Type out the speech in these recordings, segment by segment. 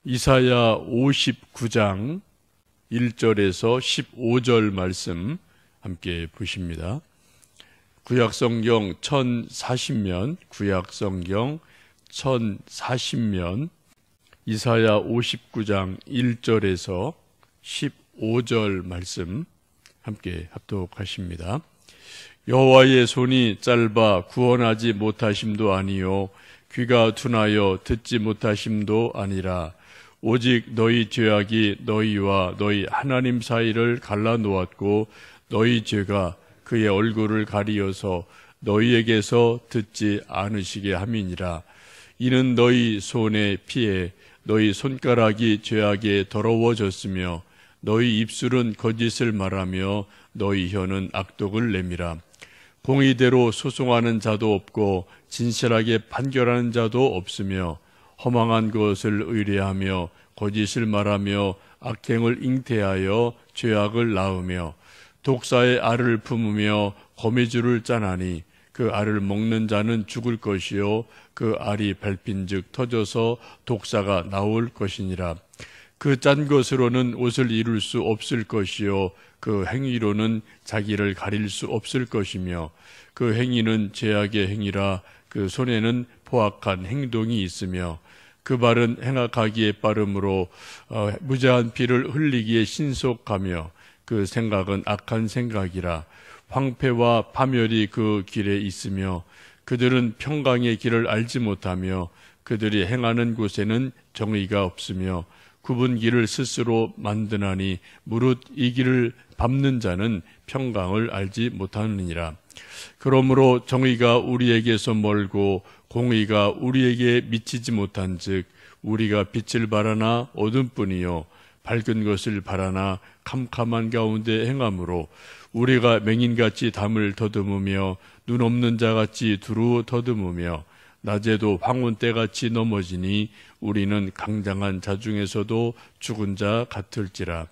이사야 59장 1절에서 15절 말씀 함께 보십니다. 구약성경 1040면, 구약성경 1040면, 이사야 59장 1절에서 15절 말씀 함께 합독하십니다. 여호와의 손이 짧아 구원하지 못하심도 아니요 귀가 둔하여 듣지 못하심도 아니라 오직 너희 죄악이 너희와 너희 하나님 사이를 갈라놓았고 너희 죄가 그의 얼굴을 가리어서 너희에게서 듣지 않으시게 함이니라. 이는 너희 손의 피에 너희 손가락이 죄악에 더러워졌으며 너희 입술은 거짓을 말하며 너희 혀는 악독을 내밀어. 공의대로 소송하는 자도 없고 진실하게 판결하는 자도 없으며 허망한 것을 의뢰하며 거짓을 말하며 악행을 잉태하여 죄악을 낳으며 독사의 알을 품으며 거미줄을 짜나니 그 알을 먹는 자는 죽을 것이요 그 알이 밟힌즉 터져서 독사가 나올 것이니라. 그 짠 것으로는 옷을 이룰 수 없을 것이요 그 행위로는 자기를 가릴 수 없을 것이며 그 행위는 죄악의 행위라. 그 손에는 포악한 행동이 있으며 그 발은 행악하기에 빠름으로 무죄한 피를 흘리기에 신속하며 그 생각은 악한 생각이라. 황폐와 파멸이 그 길에 있으며 그들은 평강의 길을 알지 못하며 그들이 행하는 곳에는 정의가 없으며 굽은 길을 스스로 만드나니 무릇 이 길을 밟는 자는 평강을 알지 못하느니라. 그러므로 정의가 우리에게서 멀고 공의가 우리에게 미치지 못한즉 우리가 빛을 바라나 어둠뿐이요 밝은 것을 바라나 캄캄한 가운데 행함으로 우리가 맹인같이 담을 더듬으며 눈 없는 자같이 두루 더듬으며 낮에도 황혼때같이 넘어지니 우리는 강장한 자 중에서도 죽은 자 같을지라.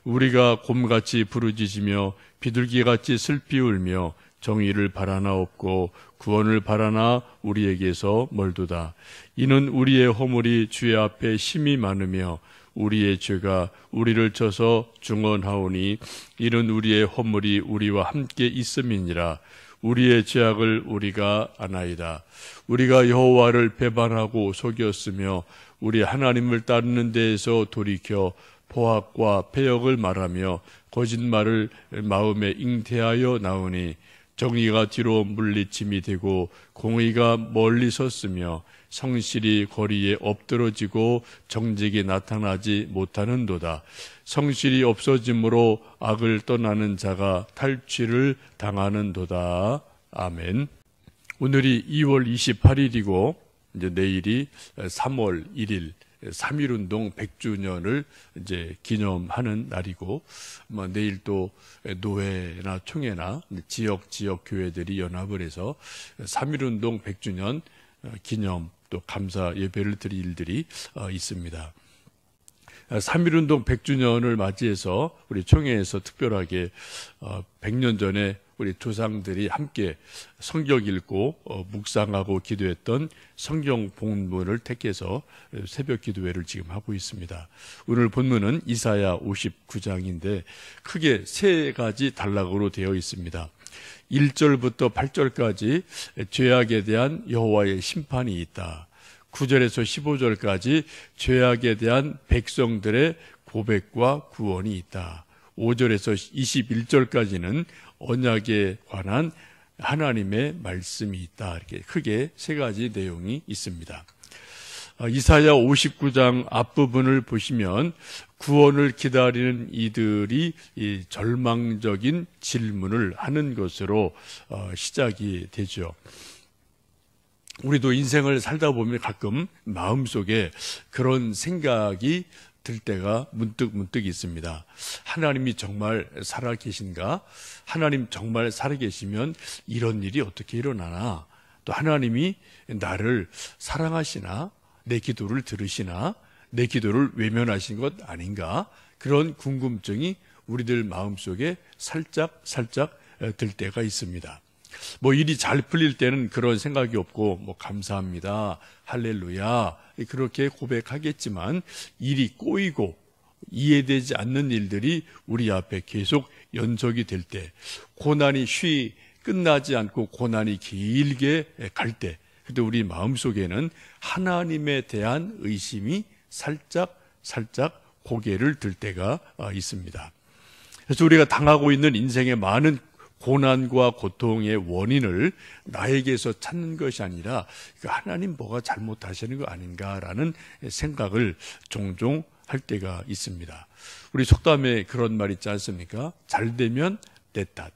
우리가 곰같이 부르짖으며 비둘기같이 슬피 울며 정의를 바라나 없고 구원을 바라나 우리에게서 멀도다. 이는 우리의 허물이 주의 앞에 심히 많으며 우리의 죄가 우리를 쳐서 중언하오니 이는 우리의 허물이 우리와 함께 있음이니라. 우리의 죄악을 우리가 아나이다. 우리가 여호와를 배반하고 속였으며 우리 하나님을 따르는 데에서 돌이켜 포악과 패역을 말하며 거짓말을 마음에 잉태하여 나오니 정의가 뒤로 물리침이 되고 공의가 멀리 섰으며 성실이 거리에 엎드러지고 정직이 나타나지 못하는도다. 성실이 없어짐으로 악을 떠나는 자가 탈취를 당하는도다. 아멘. 오늘이 2월 28일이고 이제 내일이 3월 1일 3.1운동 100주년을 이제 기념하는 날이고, 내일 또 노회나 총회나 지역 교회들이 연합을 해서 3.1운동 100주년 기념 또 감사 예배를 드릴 일들이 있습니다. 3.1운동 100주년을 맞이해서 우리 총회에서 특별하게 100년 전에 우리 조상들이 함께 성경 읽고 묵상하고 기도했던 성경 본문을 택해서 새벽 기도회를 지금 하고 있습니다. 오늘 본문은 이사야 59장인데 크게 세 가지 단락으로 되어 있습니다. 1절부터 8절까지 죄악에 대한 여호와의 심판이 있다. 9절에서 15절까지 죄악에 대한 백성들의 고백과 구원이 있다. 5절에서 21절까지는 언약에 관한 하나님의 말씀이 있다. 이렇게 크게 세 가지 내용이 있습니다. 이사야 59장 앞부분을 보시면 구원을 기다리는 이들이 이 절망적인 질문을 하는 것으로 시작이 되죠. 우리도 인생을 살다 보면 가끔 마음속에 그런 생각이 들 때가 문득 있습니다. 하나님이 정말 살아계신가? 하나님 정말 살아계시면 이런 일이 어떻게 일어나나? 또 하나님이 나를 사랑하시나? 내 기도를 들으시나? 내 기도를 외면하신 것 아닌가? 그런 궁금증이 우리들 마음속에 살짝 들 때가 있습니다. 뭐 일이 잘 풀릴 때는 그런 생각이 없고 뭐 감사합니다, 할렐루야 그렇게 고백하겠지만, 일이 꼬이고 이해되지 않는 일들이 우리 앞에 계속 연속이 될 때, 고난이 끝나지 않고 고난이 길게 갈 때, 그때 우리 마음속에는 하나님에 대한 의심이 살짝 고개를 들 때가 있습니다. 그래서 우리가 당하고 있는 인생의 많은 고난과 고통의 원인을 나에게서 찾는 것이 아니라 하나님 뭐가 잘못하시는 거 아닌가라는 생각을 종종 할 때가 있습니다. 우리 속담에 그런 말 있지 않습니까? 잘 되면 내 탓.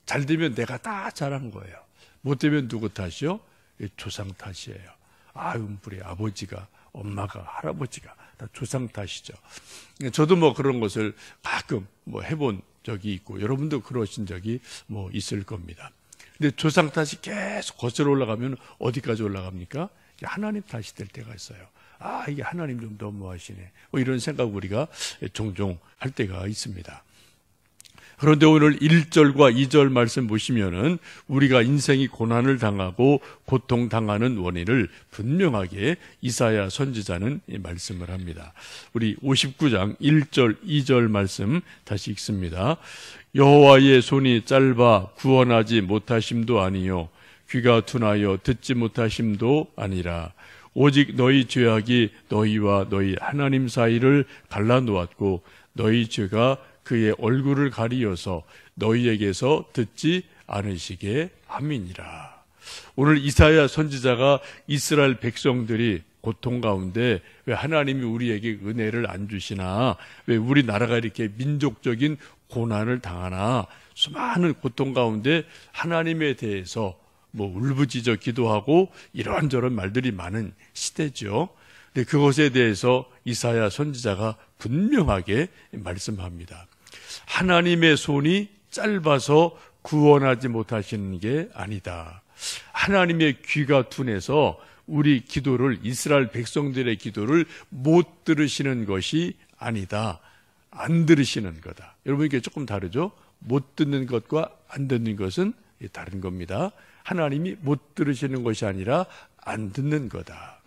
잘 되면 내가 다 잘한 거예요. 못 되면 누구 탓이요? 조상 탓이에요. 우리 아버지가, 엄마가, 할아버지가 다 조상 탓이죠. 저도 뭐 그런 것을 가끔 뭐 해본 적이 있고, 여러분도 그러신 적이 뭐 있을 겁니다. 근데 조상 탓이 계속 거슬러 올라가면 어디까지 올라갑니까? 하나님 탓이 될 때가 있어요. 이게 하나님 좀 너무하시네. 뭐 이런 생각 우리가 종종 할 때가 있습니다. 그런데 오늘 1절과 2절 말씀 보시면은 우리가 인생이 고난을 당하고 고통당하는 원인을 분명하게 이사야 선지자는 말씀을 합니다. 우리 59장 1절 2절 말씀 다시 읽습니다. 여호와의 손이 짧아 구원하지 못하심도 아니요 귀가 둔하여 듣지 못하심도 아니라 오직 너희 죄악이 너희와 너희 하나님 사이를 갈라놓았고 너희 죄가 그의 얼굴을 가리어서 너희에게서 듣지 않으시게 함이니라. 오늘 이사야 선지자가 이스라엘 백성들이 고통 가운데 왜 하나님이 우리에게 은혜를 안 주시나, 왜 우리나라가 이렇게 민족적인 고난을 당하나, 수많은 고통 가운데 하나님에 대해서 뭐 울부짖어 기도하고 이런저런 말들이 많은 시대죠. 근데 그것에 대해서 이사야 선지자가 분명하게 말씀합니다. 하나님의 손이 짧아서 구원하지 못하시는 게 아니다. 하나님의 귀가 둔해서 우리 기도를, 이스라엘 백성들의 기도를 못 들으시는 것이 아니다. 안 들으시는 거다. 여러분, 이게 조금 다르죠? 못 듣는 것과 안 듣는 것은 다른 겁니다. 하나님이 못 들으시는 것이 아니라 안 듣는 거다.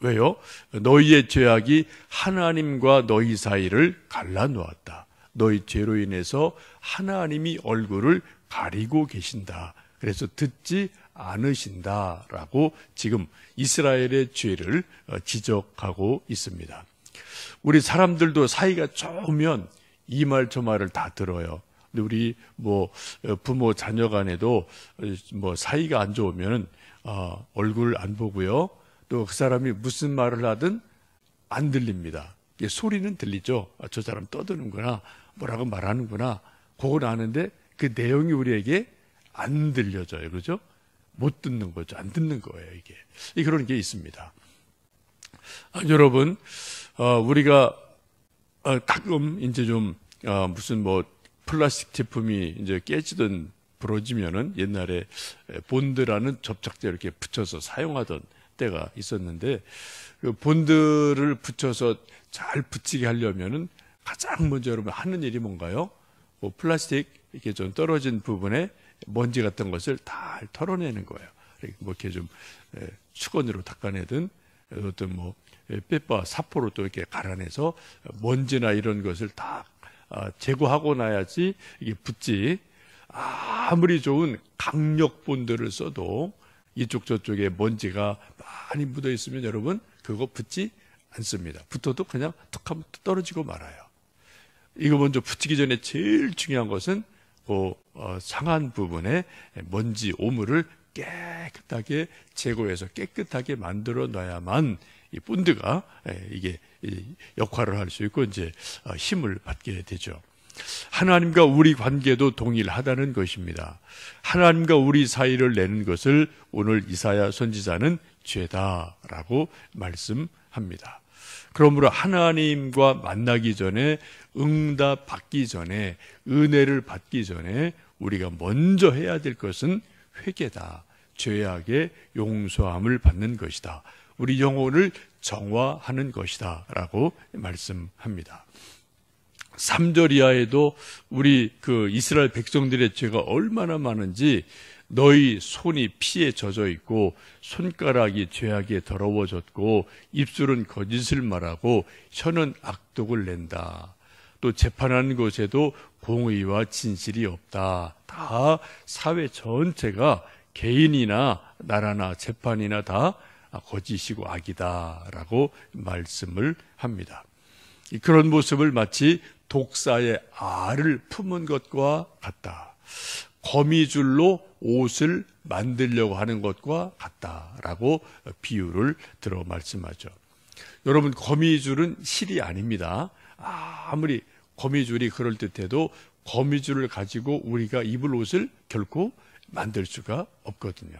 왜요? 너희의 죄악이 하나님과 너희 사이를 갈라놓았다. 너희 죄로 인해서 하나님이 얼굴을 가리고 계신다. 그래서 듣지 않으신다라고 지금 이스라엘의 죄를 지적하고 있습니다. 우리 사람들도 사이가 좋으면 이 말 저 말을 다 들어요. 근데 우리 뭐 부모 자녀 간에도 뭐 사이가 안 좋으면 얼굴 안 보고요. 또 그 사람이 무슨 말을 하든 안 들립니다. 소리는 들리죠. 저 사람 떠드는구나, 뭐라고 말하는구나, 그건 아는데 그 내용이 우리에게 안 들려져요. 그렇죠? 못 듣는 거죠. 안 듣는 거예요, 이게. 그런 게 있습니다. 여러분, 우리가 가끔 이제 좀 무슨 뭐 플라스틱 제품이 이제 깨지든 부러지면은 옛날에 본드라는 접착제 이렇게 붙여서 사용하던 때가 있었는데, 그 본드를 붙여서 잘 붙이게 하려면은 가장 먼저 여러분 하는 일이 뭔가요? 뭐 플라스틱 이렇게 좀 떨어진 부분에 먼지 같은 것을 다 털어내는 거예요. 뭐 이렇게 좀 수건으로 닦아내든 어떤 뭐 빼빠 사포로 또 이렇게 갈아내서 먼지나 이런 것을 다 제거하고 나야지 이게 붙지. 아무리 좋은 강력 본드를 써도 이쪽 저쪽에 먼지가 많이 묻어 있으면 여러분 그거 붙지 않습니다. 붙어도 그냥 툭 하면 떨어지고 말아요. 이거 먼저 붙이기 전에 제일 중요한 것은 그 상한 부분에 먼지 오물을 깨끗하게 제거해서 깨끗하게 만들어 놔야만 이 본드가 이게 역할을 할 수 있고 이제 힘을 받게 되죠. 하나님과 우리 관계도 동일하다는 것입니다. 하나님과 우리 사이를 내는 것을 오늘 이사야 선지자는 죄다라고 말씀합니다. 그러므로 하나님과 만나기 전에, 응답 받기 전에, 은혜를 받기 전에 우리가 먼저 해야 될 것은 회개다. 죄악의 용서함을 받는 것이다. 우리 영혼을 정화하는 것이다 라고 말씀합니다. 3절 이하에도 우리 그 이스라엘 백성들의 죄가 얼마나 많은지 너희 손이 피에 젖어 있고 손가락이 죄악에 더러워졌고 입술은 거짓을 말하고 혀는 악독을 낸다. 또 재판하는 곳에도 공의와 진실이 없다. 다 사회 전체가 개인이나 나라나 재판이나 다 거짓이고 악이다라고 말씀을 합니다. 그런 모습을 마치 독사의 알을 품은 것과 같다. 거미줄로 옷을 만들려고 하는 것과 같다라고 비유를 들어 말씀하죠. 여러분, 거미줄은 실이 아닙니다. 아무리 거미줄이 그럴듯해도 거미줄을 가지고 우리가 입을 옷을 결코 만들 수가 없거든요.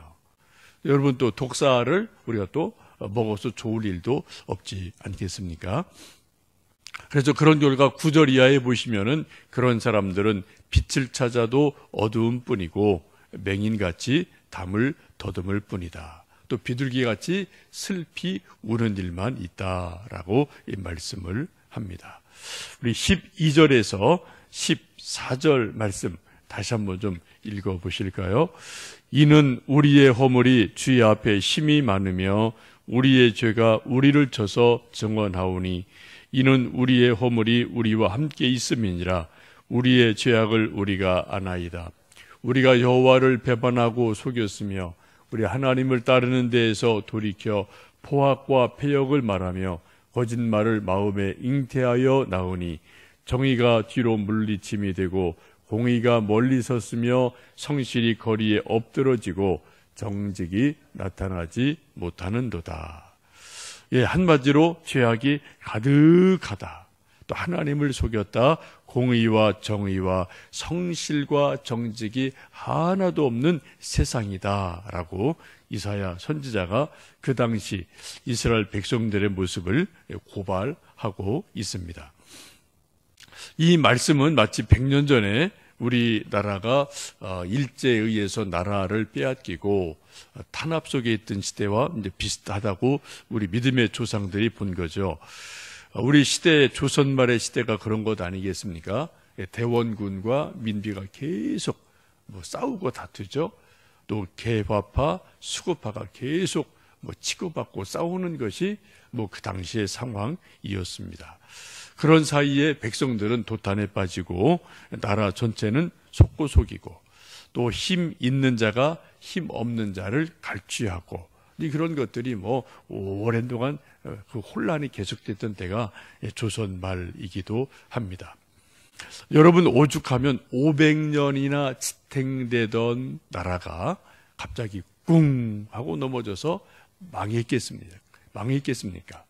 여러분, 또 독사를 우리가 또 먹어서 좋을 일도 없지 않겠습니까? 그래서 그런 결과 9절 이하에 보시면은 그런 사람들은 빛을 찾아도 어두움 뿐이고 맹인같이 담을 더듬을 뿐이다. 또 비둘기같이 슬피 우는 일만 있다라고 이 말씀을 합니다. 우리 12절에서 14절 말씀 다시 한번 좀 읽어보실까요? 이는 우리의 허물이 주의 앞에 심히 많으며 우리의 죄가 우리를 쳐서 정언하오니 이는 우리의 허물이 우리와 함께 있음이니라. 우리의 죄악을 우리가 아나이다. 우리가 여호와를 배반하고 속였으며 우리 하나님을 따르는 데에서 돌이켜 포악과 패역을 말하며 거짓말을 마음에 잉태하여 나오니 정의가 뒤로 물리침이 되고 공의가 멀리 섰으며 성실이 거리에 엎드러지고 정직이 나타나지 못하는도다. 예, 한마디로 죄악이 가득하다. 또 하나님을 속였다. 공의와 정의와 성실과 정직이 하나도 없는 세상이다 라고 이사야 선지자가 그 당시 이스라엘 백성들의 모습을 고발하고 있습니다. 이 말씀은 마치 100년 전에 우리나라가 일제에 의해서 나라를 빼앗기고 탄압 속에 있던 시대와 이제 비슷하다고 우리 믿음의 조상들이 본 거죠. 우리 시대, 조선 말의 시대가 그런 것 아니겠습니까? 대원군과 민비가 계속 싸우고 다투죠. 또 개화파, 수구파가 계속 치고받고 싸우는 것이 그 당시의 상황이었습니다. 그런 사이에 백성들은 도탄에 빠지고 나라 전체는 속고 속이고 또 힘 있는 자가 힘 없는 자를 갈취하고 그런 것들이 오랜 동안 그 혼란이 계속됐던 때가 조선 말이기도 합니다. 여러분, 오죽하면 500년이나 지탱되던 나라가 갑자기 꿍 하고 넘어져서 망했겠습니까?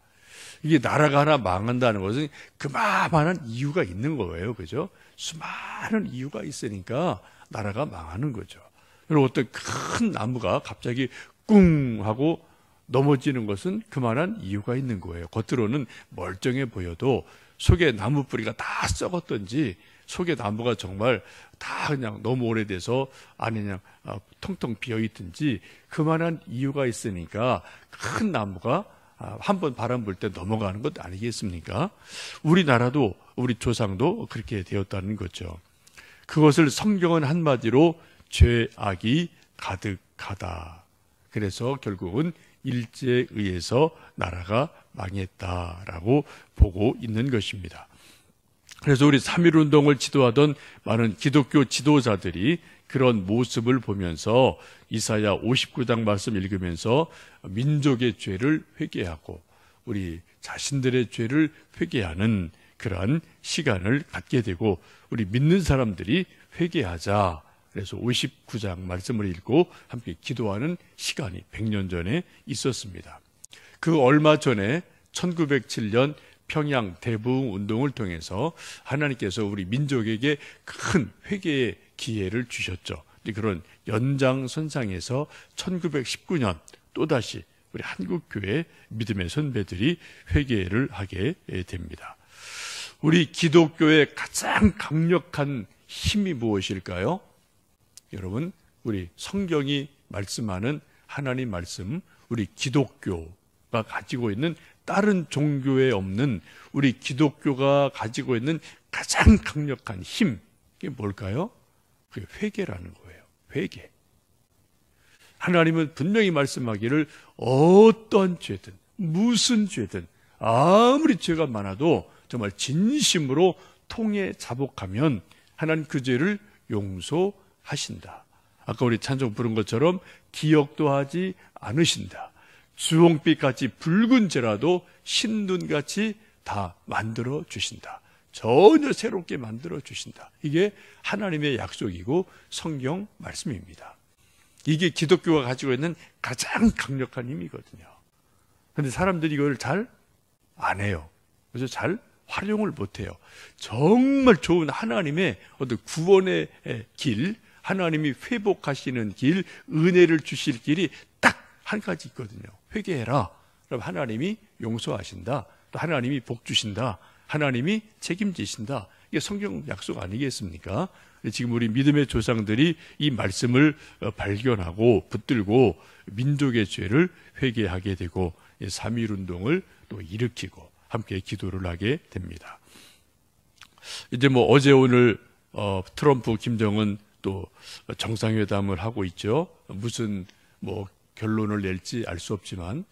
이게 나라가 하나 망한다는 것은 그만한 이유가 있는 거예요. 그죠? 수많은 이유가 있으니까 나라가 망하는 거죠. 그리고 어떤 큰 나무가 갑자기 꿍 하고 넘어지는 것은 그만한 이유가 있는 거예요. 겉으로는 멀쩡해 보여도 속에 나무 뿌리가 다 썩었던지 속에 나무가 정말 다 그냥 너무 오래돼서 안에 그냥 텅텅 비어있든지 그만한 이유가 있으니까 큰 나무가 한번 바람 불 때 넘어가는 것 아니겠습니까? 우리나라도 우리 조상도 그렇게 되었다는 거죠. 그것을 성경은 한마디로 죄악이 가득하다. 그래서 결국은 일제에 의해서 나라가 망했다라고 보고 있는 것입니다. 그래서 우리 3.1운동을 지도하던 많은 기독교 지도자들이 그런 모습을 보면서 이사야 59장 말씀 읽으면서 민족의 죄를 회개하고 우리 자신들의 죄를 회개하는 그러한 시간을 갖게 되고 우리 믿는 사람들이 회개하자. 그래서 59장 말씀을 읽고 함께 기도하는 시간이 100년 전에 있었습니다. 그 얼마 전에 1907년 평양 대부흥 운동을 통해서 하나님께서 우리 민족에게 큰 회개의 기회를 주셨죠. 그런 연장선상에서 1919년 또다시 우리 한국교회 믿음의 선배들이 회개를 하게 됩니다. 우리 기독교의 가장 강력한 힘이 무엇일까요? 여러분, 우리 성경이 말씀하는 하나님 말씀, 우리 기독교가 가지고 있는 다른 종교에 없는 우리 기독교가 가지고 있는 가장 강력한 힘, 그게 뭘까요? 그게 회개라는 거예요. 회개. 하나님은 분명히 말씀하기를 어떤 죄든 무슨 죄든 아무리 죄가 많아도 정말 진심으로 통해 자복하면 하나님 그 죄를 용서하신다. 아까 우리 찬송 부른 것처럼 기억도 하지 않으신다. 주홍빛같이 붉은 죄라도 신눈같이 다 만들어 주신다. 전혀 새롭게 만들어 주신다. 이게 하나님의 약속이고 성경 말씀입니다. 이게 기독교가 가지고 있는 가장 강력한 힘이거든요. 그런데 사람들이 이걸 잘 안 해요. 그래서 잘 활용을 못 해요. 정말 좋은 하나님의 어떤 구원의 길, 하나님이 회복하시는 길, 은혜를 주실 길이 딱 한 가지 있거든요. 회개해라. 그럼 하나님이 용서하신다. 또 하나님이 복 주신다. 하나님이 책임지신다. 이게 성경 약속 아니겠습니까? 지금 우리 믿음의 조상들이 이 말씀을 발견하고 붙들고 민족의 죄를 회개하게 되고 3.1운동을 또 일으키고 함께 기도를 하게 됩니다. 이제 어제 오늘 트럼프, 김정은 또 정상회담을 하고 있죠. 무슨 결론을 낼지 알 수 없지만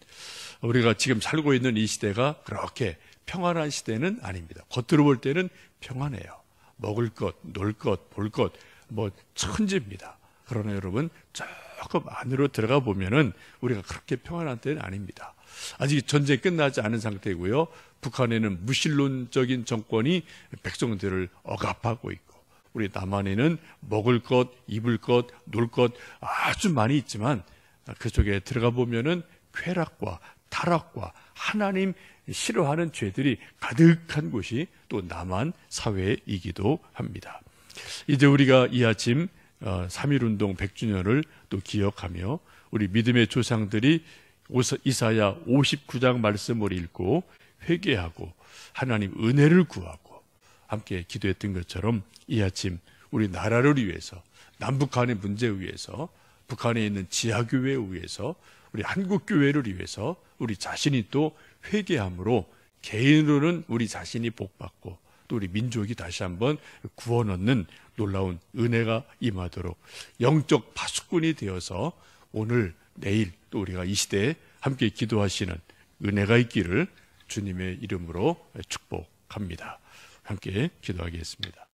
우리가 지금 살고 있는 이 시대가 그렇게 평안한 시대는 아닙니다. 겉으로 볼 때는 평안해요. 먹을 것, 놀 것, 볼 것, 천지입니다. 그러나 여러분, 조금 안으로 들어가 보면은 우리가 그렇게 평안한 때는 아닙니다. 아직 전쟁이 끝나지 않은 상태고요. 북한에는 무신론적인 정권이 백성들을 억압하고 있고, 우리 남한에는 먹을 것, 입을 것, 놀 것 아주 많이 있지만 그 속에 들어가 보면은 쾌락과 타락과 하나님 싫어하는 죄들이 가득한 곳이 또 남한 사회이기도 합니다. 이제 우리가 이 아침 3.1운동 100주년을 또 기억하며 우리 믿음의 조상들이 이사야 59장 말씀을 읽고 회개하고 하나님 은혜를 구하고 함께 기도했던 것처럼 이 아침 우리 나라를 위해서, 남북한의 문제를 위해서, 북한에 있는 지하교회를 위해서, 우리 한국교회를 위해서 우리 자신이 또 회개함으로 개인으로는 우리 자신이 복받고 또 우리 민족이 다시 한번 구원 얻는 놀라운 은혜가 임하도록 영적 파수꾼이 되어서 오늘 내일 또 우리가 이 시대에 함께 기도하시는 은혜가 있기를 주님의 이름으로 축복합니다. 함께 기도하겠습니다.